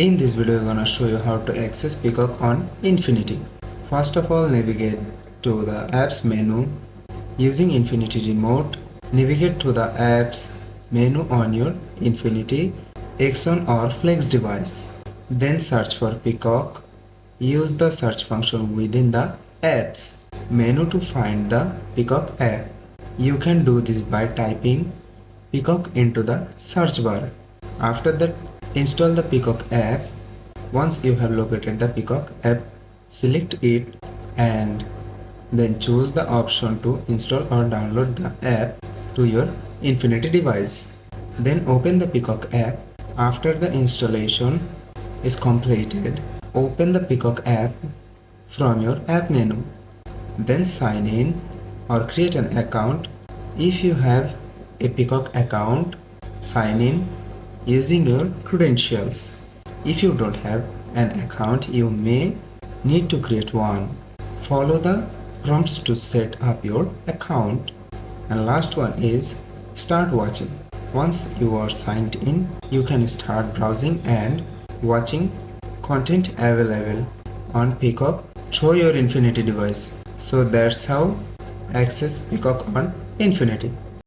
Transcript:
In this video, I'm gonna show you how to access Peacock on Xfinity. First of all, navigate to the apps menu. Using Xfinity remote, navigate to the apps menu on your Xfinity Xon or Flex device. Then search for Peacock. Use the search function within the apps menu to find the Peacock app. You can do this by typing Peacock into the search bar. After that, install the Peacock app. Once you have located the Peacock app, select it and then choose the option to install or download the app to your Xfinity device. Then open the Peacock app. After the installation is completed, open the Peacock app from your app menu. Then sign in or create an account. If you have a Peacock account, sign in using your credentials. If you don't have an account, you may need to create one. Follow the prompts to set up your account. And last one is start watching. Once you are signed in, you can start browsing and watching content available on Peacock through your Xfinity device. So that's how access Peacock on Xfinity.